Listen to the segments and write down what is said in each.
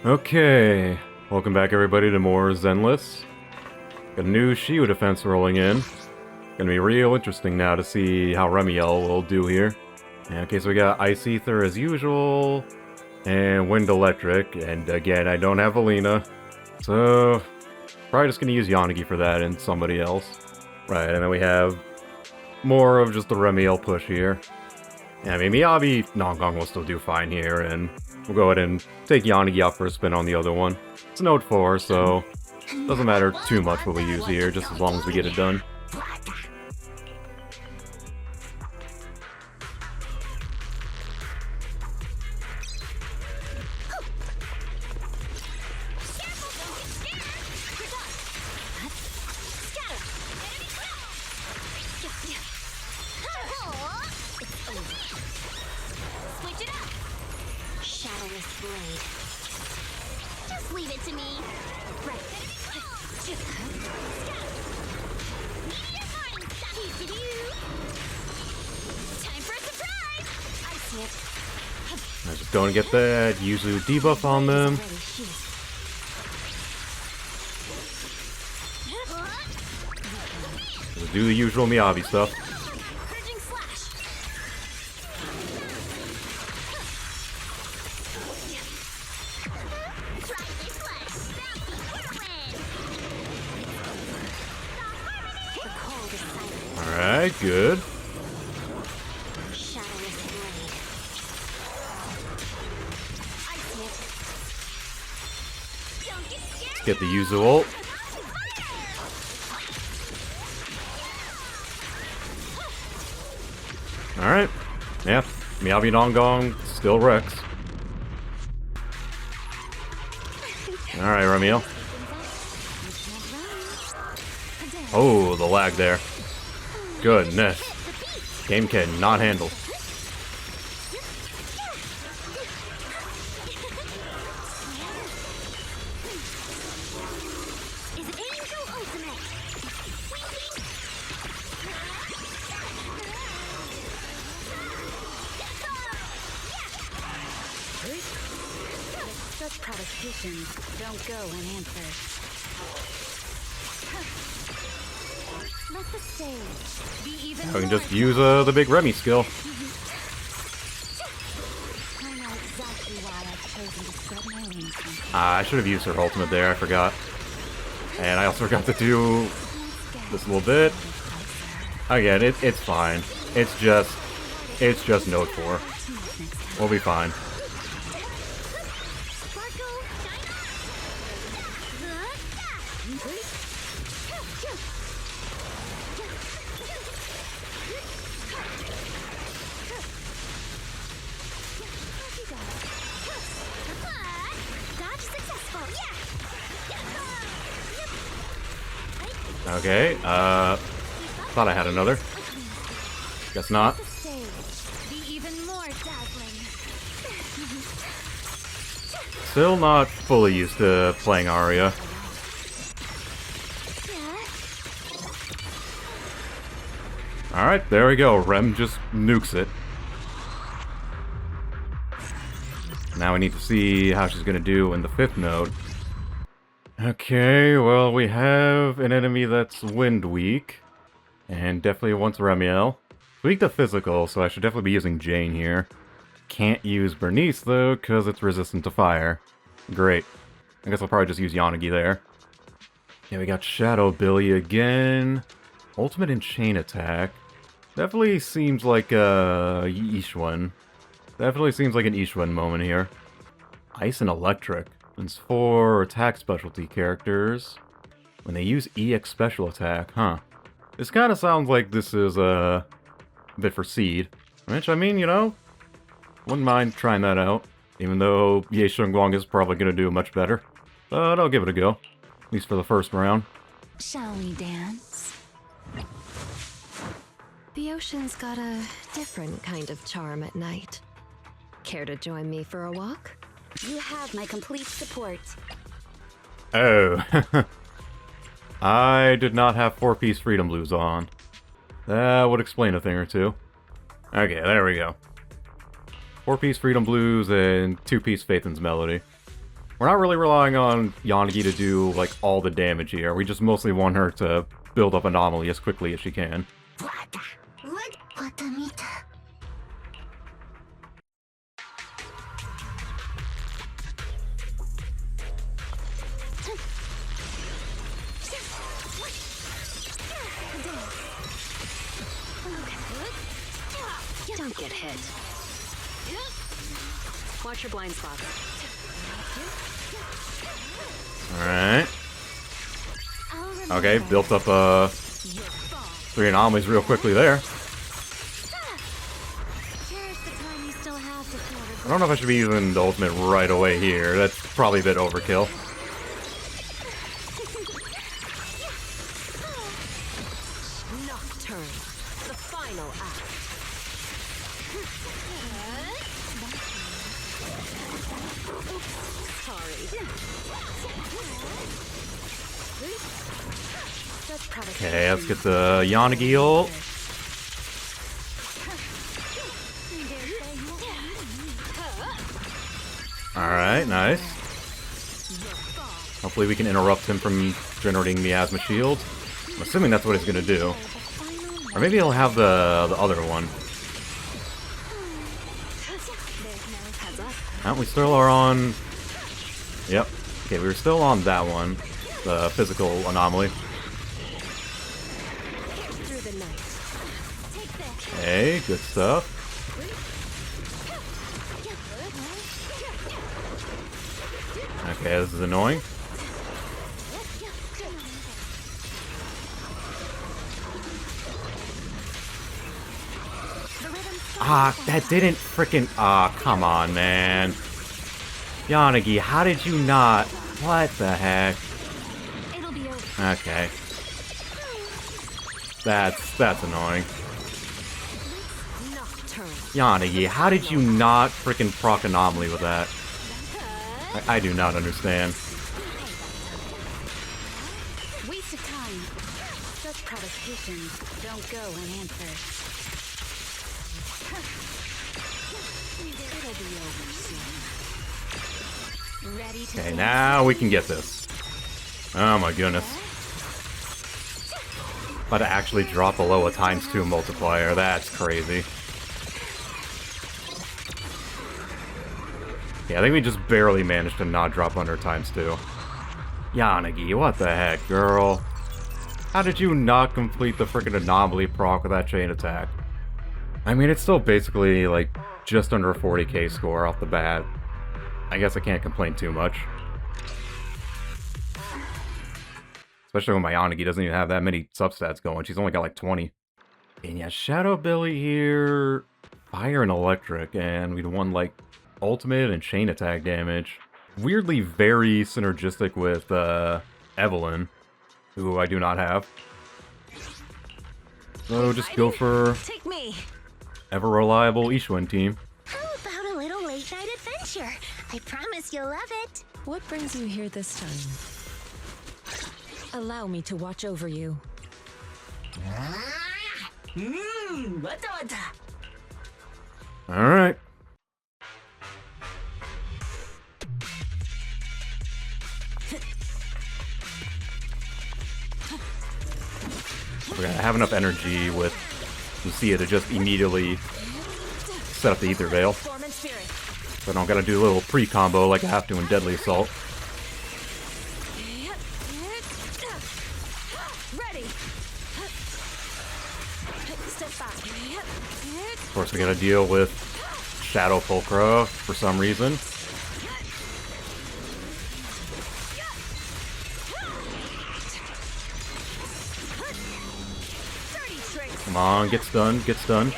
Okay, welcome back everybody to more Zenless. Got a new Shiyu Defense rolling in. Gonna be real interesting now to see how Remiel will do here. Okay, so we got Ice Ether as usual, and Wind Electric, and again, I don't have Alina, so probably just gonna use Yanagi for that and somebody else. Right, and then we have more of just the Remiel push here. Yeah, I mean, Miyabi Nongong will still do fine here, and we'll go ahead and take Yanagi out for a spin on the other one. It's Note 4, so doesn't matter too much what we use here, just as long as we get it done. Just leave it to me. Right. Time for a surprise! I see it. I just don't get that Yuzu debuff on them. Just do the usual Miyabi stuff. Alright, good. Let's get the Yuzu ult. Alright. Yeah, Miyabi Nongong still wrecks. Alright, Remiel. Oh, the lag there. Goodness. Game cannot handle. Such provocations don't go unanswered. Let the stage be even I can just use the big Remy skill. I know exactly why I've chosen to spread my wings. I should have used her ultimate there, I forgot. And I also forgot to do this little bit. Again, it's fine. It's just Note 4. We'll be fine. Okay, thought I had another. Guess not. Still not fully used to playing Aria. Alright, there we go. Rem just nukes it. Now we need to see how she's gonna do in the 5th node. Okay, well, we have an enemy that's wind weak, and definitely wants Remiel. Weak to physical, so I should definitely be using Jane here. Can't use Bernice, though, because it's resistant to fire. Great. I guess I'll probably just use Yanagi there. Yeah, we got Shadow Billy again. Ultimate and Chain Attack. Definitely seems like a Ishwan. Definitely seems like an Ishwan moment here. Ice and Electric. It's for attack specialty characters. When they use EX special attack, huh? This kind of sounds like this is a bit for Seed. Which, I mean, you know, wouldn't mind trying that out. Even though Ye Shengguang is probably going to do much better. But I'll give it a go. At least for the first round. Shall we dance? The ocean's got a different kind of charm at night. Care to join me for a walk? You have my complete support. Oh. I did not have 4-piece Freedom Blues on. That would explain a thing or two. Okay, there we go. 4-piece Freedom Blues and 2-piece Phaethon's Melody. We're not really relying on Yanagi to do, like, all the damage here. We just mostly want her to build up Anomaly as quickly as she can. Don't get hit. Watch your blind spots. Alright. Okay, built up 3 anomalies real quickly there. I don't know if I should be using the ultimate right away here. That's probably a bit overkill. Nocturne, the final act. Okay, let's get the Yanagi ult. Alright, nice. Hopefully we can interrupt him from generating Miasma Shield. I'm assuming that's what he's gonna do. Or maybe he'll have the other one. Oh, we still are on... Yep. Okay, we were still on that one. The physical anomaly. Hey, good stuff. Okay, this is annoying. Ah, that didn't frickin'... Ah, come on, man. Yanagi, how did you not... What the heck? Okay. That's annoying. Yanagi, how did you not frickin' proc Anomaly with that? I do not understand. Waste of time. Such provocations don't go unanswered. It'll be over soon. Ready to Okay, now we can get this. Oh my goodness. About to actually drop below a ×2 multiplier. That's crazy. Yeah, I think we just barely managed to not drop under ×2. Yanagi, what the heck, girl? How did you not complete the frickin' Anomaly proc with that chain attack? I mean, it's still basically, like, just under a 40k score off the bat. I guess I can't complain too much. Especially when my Yanagi doesn't even have that many substats going. She's only got like 20. And yeah, Shadow Billy here... Fire and Electric, and we'd won like ultimate and chain attack damage. Weirdly very synergistic with Evelyn, who I do not have. So just go for take me. ever reliable Ishuan team. How about a little late night adventure? I promise you'll love it. What brings you here this time? Allow me to watch over you. Alright. We're gonna have enough energy with Lucia to just immediately set up the Ether Veil. So I don't gotta do a little pre-combo like I have to in Deadly Assault. Of course, we gotta deal with Shadow Pulchra for some reason. Come on, get stunned, get stunned.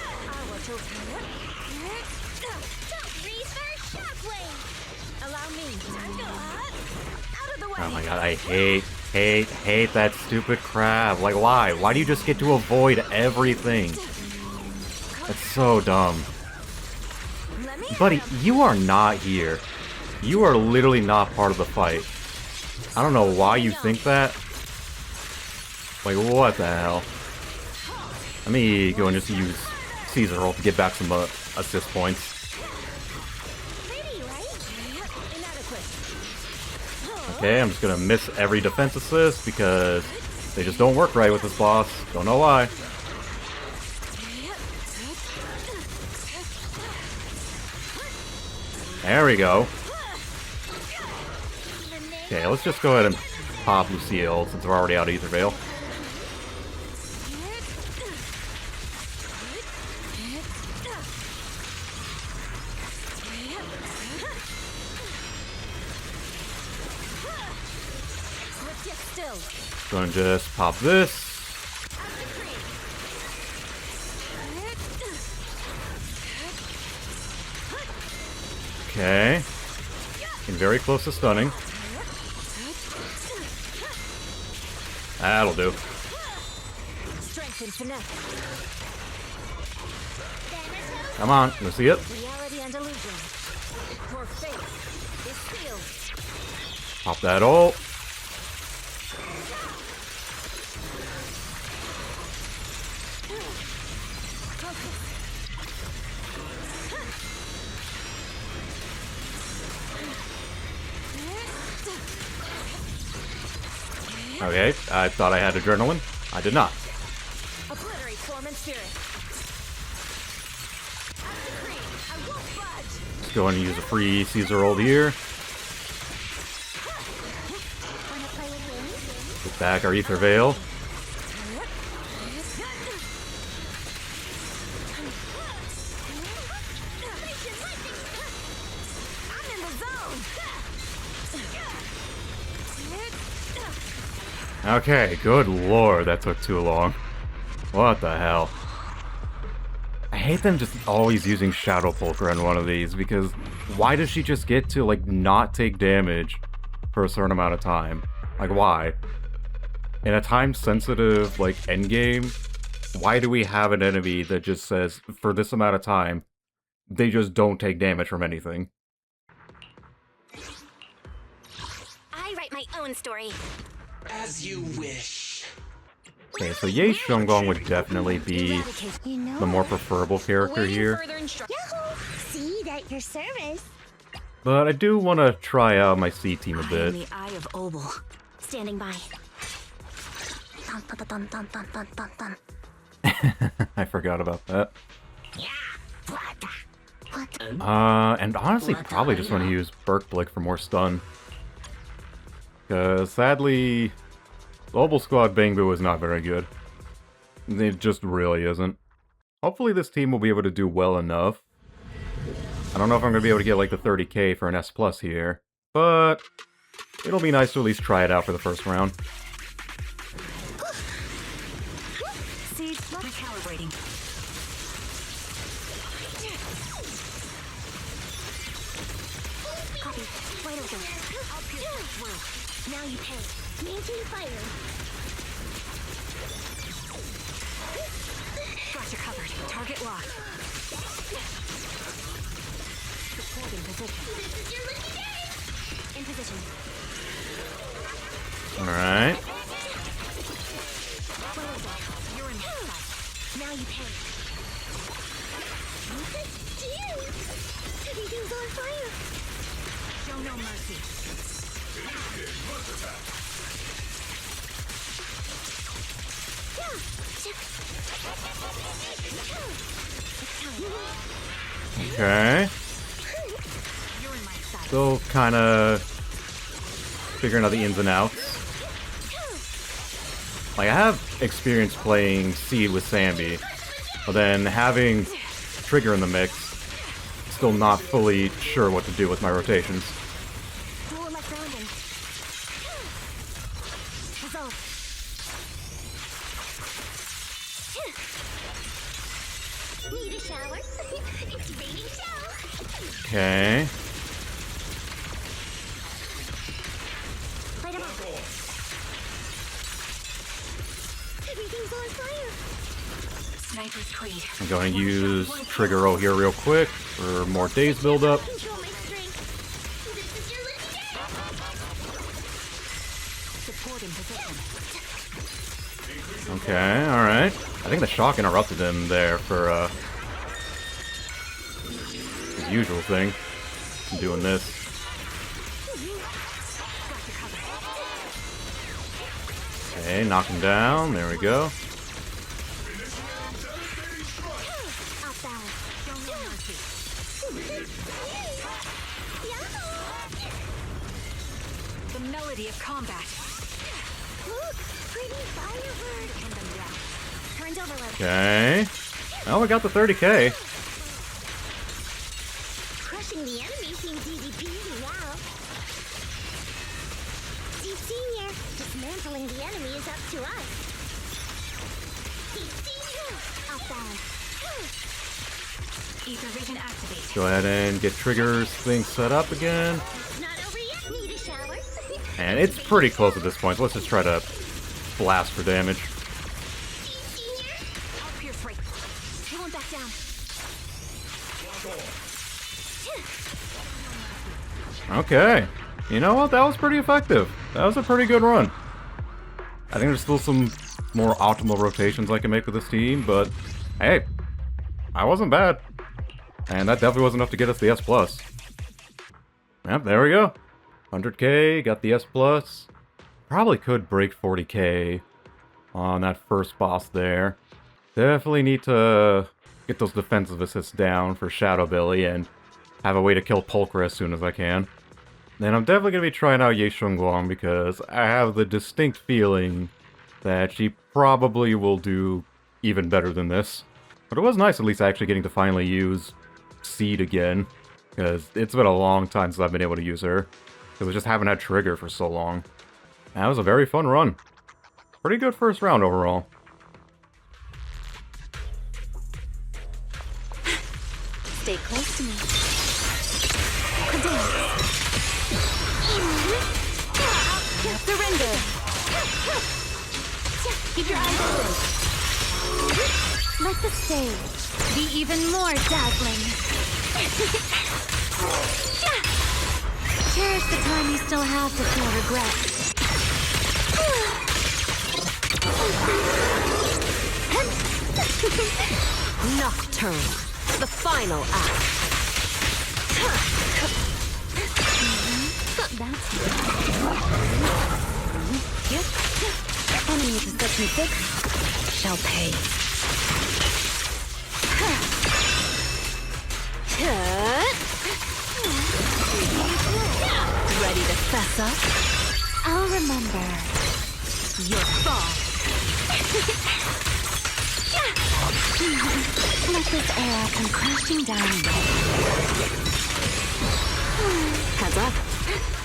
Oh my god, I hate that stupid crab. Like, why? Why do you just get to avoid everything? That's so dumb. Buddy, you are not here. You are literally not part of the fight. I don't know why you think that. Like, what the hell? Let me go and just use Caesar roll to get back some assist points. Okay, I'm just gonna miss every defense assist because they just don't work right with this boss. Don't know why. There we go. Okay, let's just go ahead and pop Lucille since we're already out of Ether Veil. Gonna just pop this. Okay. Getting very close to stunning. That'll do. Come on, you see it? Pop that ult. Okay, I thought I had adrenaline. I did not. Let's go and use a free Caesar ult here. Get back our Ether Veil. Okay, good lord, that took too long. What the hell? I hate them just always using Shadow Pulcher on one of these, because why does she just get to, like, not take damage for a certain amount of time? Like, why? In a time-sensitive, like, endgame, why do we have an enemy that just says, for this amount of time, they just don't take damage from anything? I write my own story. As you wish. Okay, so Ye Xiongong would definitely be the more preferable character here. Yahoo! See that your service. But I do want to try out my C team a I am bit. the Eye of Obel. Standing by. Dun, dun, dun, dun, dun, dun, dun, dun. I forgot about that. What? And honestly, probably just want to use Berkblick for more stun. Because sadly, Global Squad Bangbu is not very good. It just really isn't. Hopefully this team will be able to do well enough. I don't know if I'm going to be able to get like the 30k for an S+ here, but it'll be nice to at least try it out for the first round. See, recalibrating. Copy. Right over. I'll pierce through. Now you pay. Maintain fire. Got you covered. Target locked. Supporting position. This is your lucky day. In position. Alright. You're in sight. Now you pay. Everything's on fire. Show no mercy. Okay. Still kind of figuring out the ins and outs. Like, I have experience playing Seed with Sambi, but then having Trigger in the mix, still not fully sure what to do with my rotations. Need a shower? It's raining shower. Okay. Light 'em up. Everything's on fire. Sniper's Creed. I'm going to use Trigger O here real quick for more days build up. Control my strength. This is your lucky day. Supporting position. Okay, alright. I think the shock interrupted him there for his usual thing. I'm doing this. Okay, knock him down. There we go. Off balance. The melody of combat. Look, pretty firebird. Pin them down. Current overload. Okay. Oh, we got the 30k. Crushing the enemy seems easy peasy now. See, Senior, dismantling the enemy is up to us. See, Senior, off balance. Ether vision activate. Go ahead and get triggers things set up again. Not over yet. Need a shower? And it's pretty close at this point, so let's just try to blast for damage. Senior, I'll pierce right. I won't back down. Okay. You know what? That was pretty effective. That was a pretty good run. I think there's still some more optimal rotations I can make with this team, but hey, I wasn't bad. And that definitely was enough to get us the S+. Yep, there we go. 100k, got the S+. Probably could break 40k on that first boss there. Definitely need to get those defensive assists down for Shadow Billy and have a way to kill Pulchra as soon as I can. Then I'm definitely going to be trying out Ye Shunguang because I have the distinct feeling that she probably will do even better than this. But it was nice at least actually getting to finally use Seed again, because it's been a long time since I've been able to use her. Because I just haven't had Trigger for so long. That was a very fun run. Pretty good first round overall. Stay close to me. Dance. Surrender. Keep your eyes open. Let the stage be even more dazzling. Cherish the time you still have to feel regret. Nocturne. The final act. That's enemy perception 6 Shall pay. Ready to fess up? I'll remember. Your fall. Let this era come crashing down. Heads up.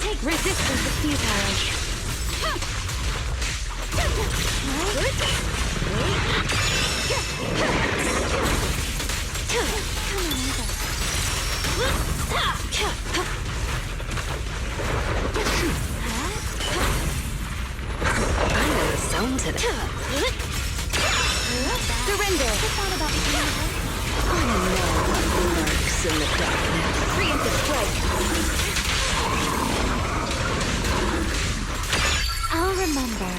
Take resistance is futile. I'm in the zone today. Surrender. I know what lurks in the darkness. Preemptive strike. I'll remember.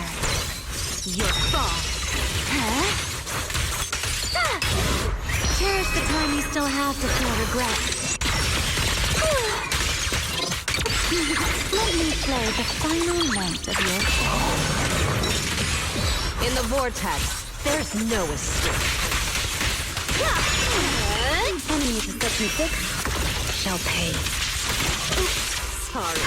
Your fall. Cherish the time you still have to feel regret. Let me play the final note of your fall. In the vortex, there's no escape. Enemy perception 6 Shall pay. Sorry.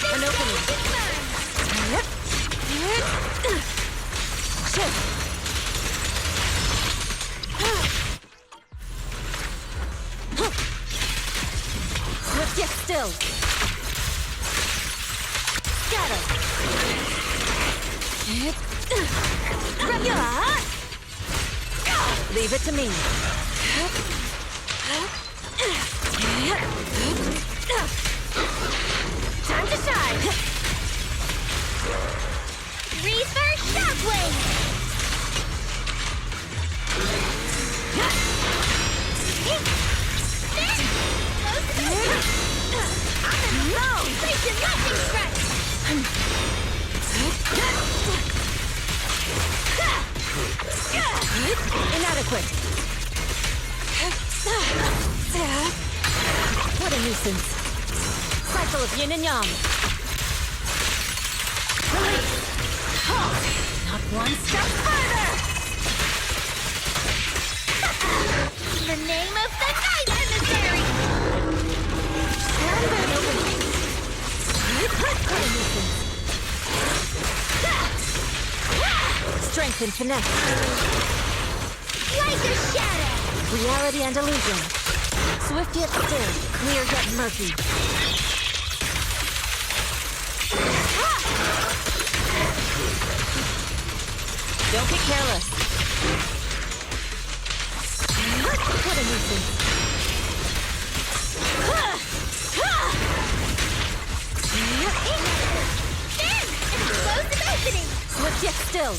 An opening. Swift yet still. Scatter. Leave it to me. Time to shine. Reaper Shockwave. Inadequate. What a nuisance. Cycle of yin and yang. Not one step further! The name of the night, emissary! Strength and finesse. Like a shadow! Reality and illusion. Swift yet still. Clear yet murky. Don't get careless. What a nuisance. Then! Explosive opening! Swift yet still.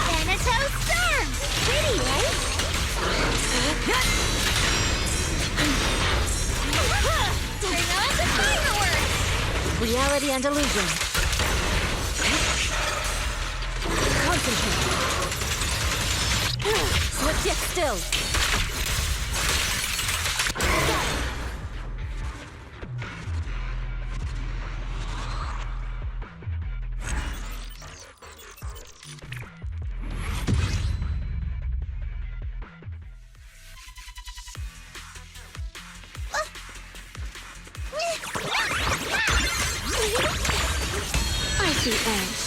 Thanatos Storm! Pretty, right? Turn on the fireworks! Reality and illusion. Concentrate. Swift yet still. Icy edge.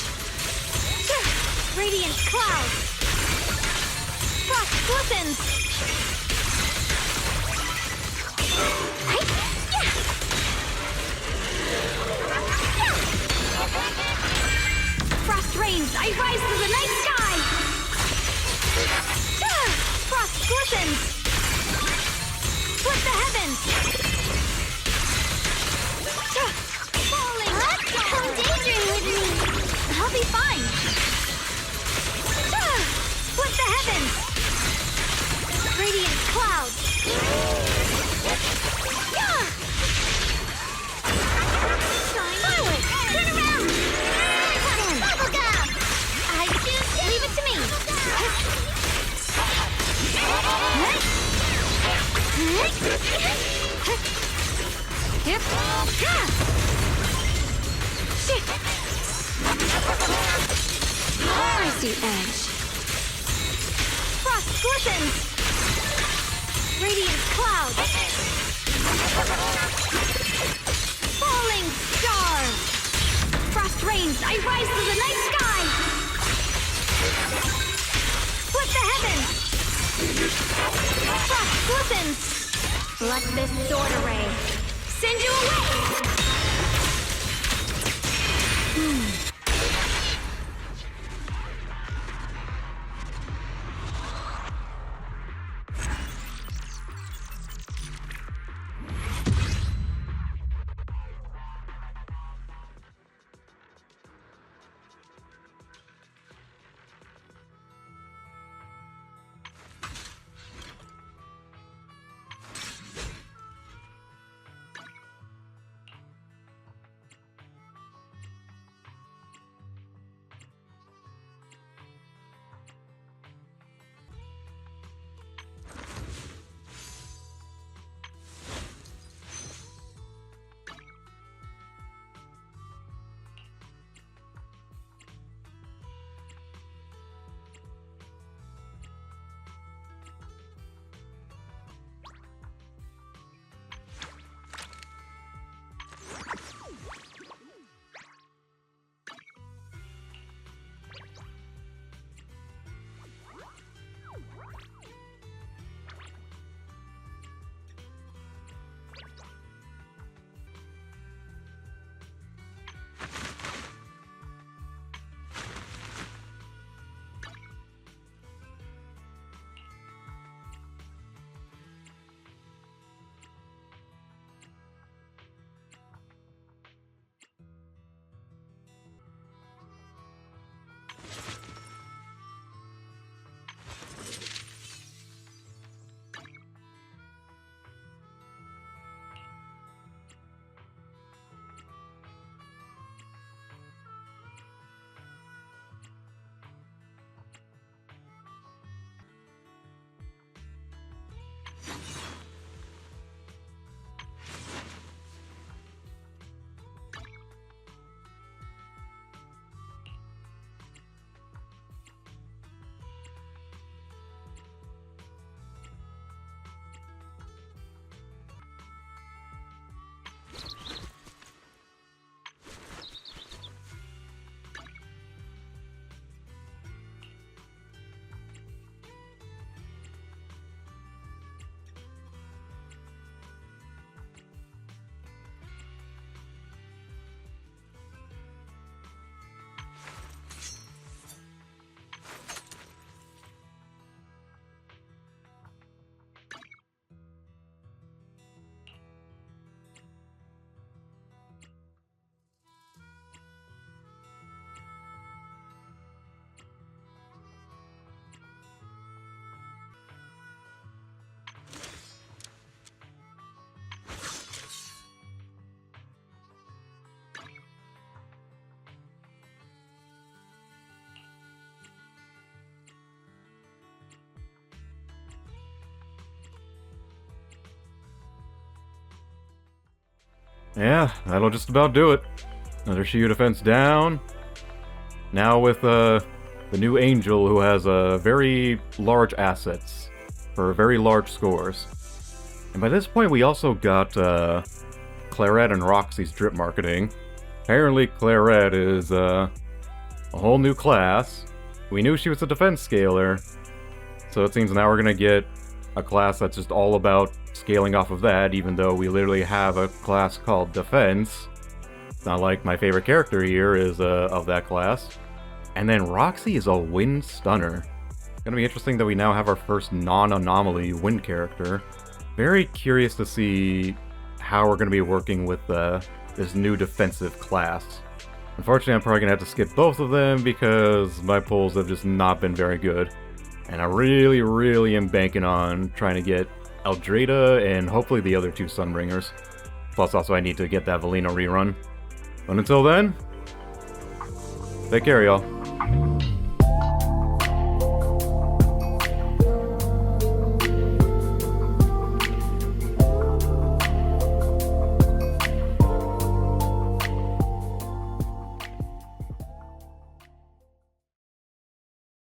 Radiant cloud. Frost glistens. Frost rains. I rise to the night sky. Frost glistens. Split the heavens. Falling. Come daydream with me. I'll be fine. Split the heavens. Radiant cloud. Shine forward. Turn around. Bubblegum. I choose you. Leave it to me. Yep. Icy edge. Frost glistens. Radiant cloud. Falling star. Frost rains. I rise to the night sky. Split the heavens. Frost glistens. Let this sword array send you away. Yeah, that'll just about do it. Another Shiyu Defense down. Now with the new Angel, who has very large assets for very large scores. And by this point, we also got Claret and Roxy's drip marketing. Apparently, Claret is a whole new class. We knew she was a defense scaler, so it seems now we're gonna get a class that's just all about scaling off of that, even though we literally have a class called Defense. It's not like my favorite character here is of that class. And then Roxy is a wind stunner. It's gonna be interesting that we now have our first non-anomaly wind character. Very curious to see how we're gonna be working with this new defensive class. Unfortunately, I'm probably gonna have to skip both of them because my pulls have just not been very good. And I really, really am banking on trying to get Eldrada and hopefully the other two Sunbringers. Plus, also, I need to get that Valino rerun. But until then, take care, y'all.